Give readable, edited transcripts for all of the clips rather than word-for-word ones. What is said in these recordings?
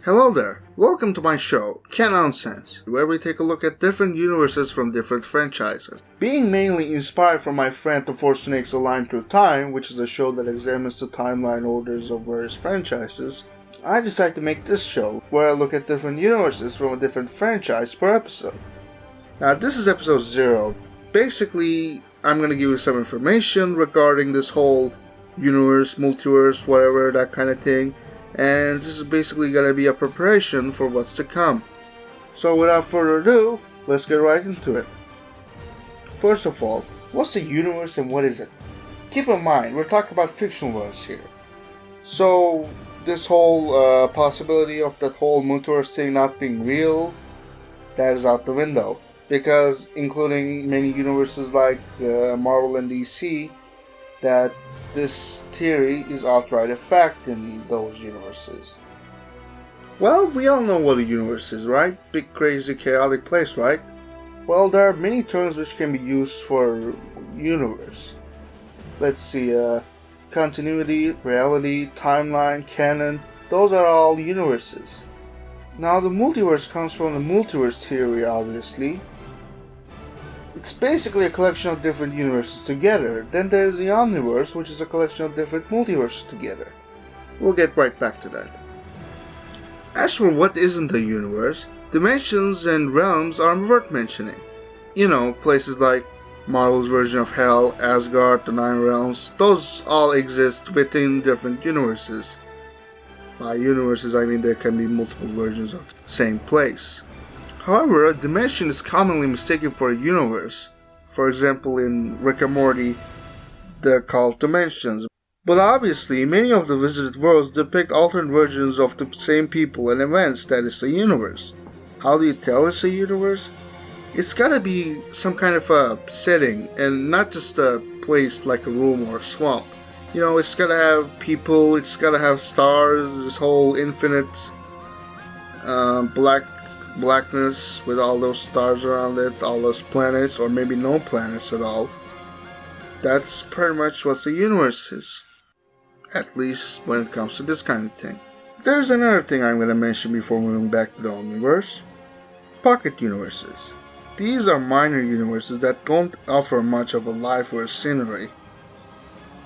Hello there, welcome to my show, CANONsense, where we take a look at different universes from different franchises. Being mainly inspired from my friend The Four Snakes Align Through Time, which is a show that examines the timeline orders of various franchises, I decided to make this show, where I look at different universes from a different franchise per episode. Now this is episode 0. Basically, I'm going to give you some information regarding this whole universe, multiverse, whatever, that kind of thing. And this is basically going to be a preparation for what's to come. So without further ado, let's get right into it. First of all, what's the universe and what is it? Keep in mind, we're talking about fictional verse here. So this whole possibility of that whole multiverse thing not being real, that is out the window. Because including many universes like Marvel and DC, that this theory is outright a fact in those universes. Well, we all know what a universe is, right? Big, crazy, chaotic place, right? Well, there are many terms which can be used for universe. Let's see, continuity, reality, timeline, canon, those are all universes. Now, the multiverse comes from the multiverse theory, obviously. It's basically a collection of different universes together. Then there's the omniverse, which is a collection of different multiverses together. We'll get right back to that. As for what isn't a universe, dimensions and realms are worth mentioning. You know, places like Marvel's version of Hell, Asgard, the Nine Realms, those all exist within different universes. By universes, I mean there can be multiple versions of the same place. However, a dimension is commonly mistaken for a universe. For example, in Rick and Morty, they're called dimensions. But obviously, many of the visited worlds depict alternate versions of the same people and events that is a universe. How do you tell it's a universe? It's gotta be some kind of a setting, and not just a place like a room or a swamp. You know, it's gotta have people, it's gotta have stars, this whole infinite blackness with all those stars around it, all those planets, or maybe no planets at all. That's pretty much what the universe is. At least when it comes to this kind of thing. There's another thing I'm going to mention before moving back to the Omniverse. Pocket universes. These are minor universes that don't offer much of a life or a scenery.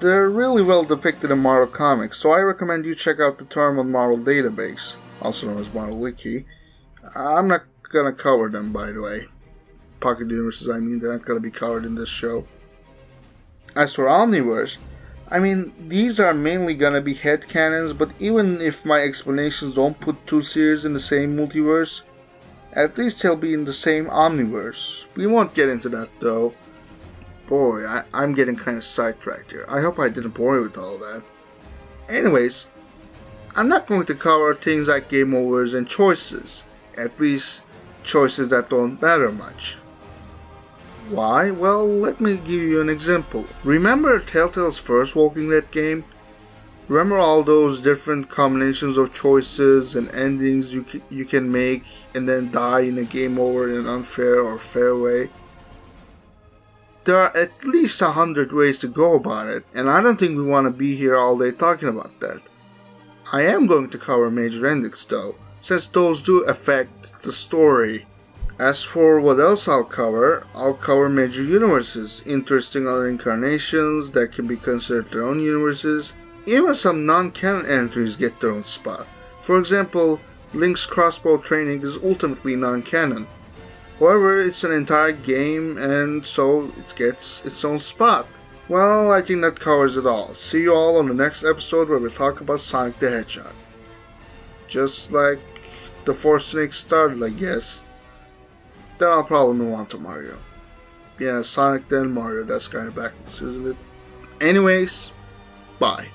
They're really well depicted in Marvel Comics, so I recommend you check out the term on Marvel Database, also known as Marvel Wiki. I'm not gonna cover them, by the way. Pocket universes, I mean, they're not gonna be covered in this show. As for Omniverse, I mean, these are mainly gonna be headcanons, but even if my explanations don't put two series in the same multiverse, at least they'll be in the same Omniverse. We won't get into that though. Boy, I'm getting kinda sidetracked here. I hope I didn't bore you with all that. Anyways, I'm not going to cover things like game overs and choices. At least, choices that don't matter much. Why? Well, let me give you an example. Remember Telltale's first Walking Dead game? Remember all those different combinations of choices and endings you can make and then die in a game over in an unfair or fair way? There are at least 100 ways to go about it, and I don't think we want to be here all day talking about that. I am going to cover major endings though, since those do affect the story. As for what else I'll cover major universes, interesting other incarnations that can be considered their own universes. Even some non-canon entries get their own spot. For example, Link's crossbow training is ultimately non-canon. However, it's an entire game and so it gets its own spot. Well, I think that covers it all. See you all on the next episode where we talk about Sonic the Hedgehog. Just like the Four Snakes started, I guess. Then I'll probably move on to Mario. Yeah, Sonic then Mario, that's kind of backwards, isn't it? Anyways, bye.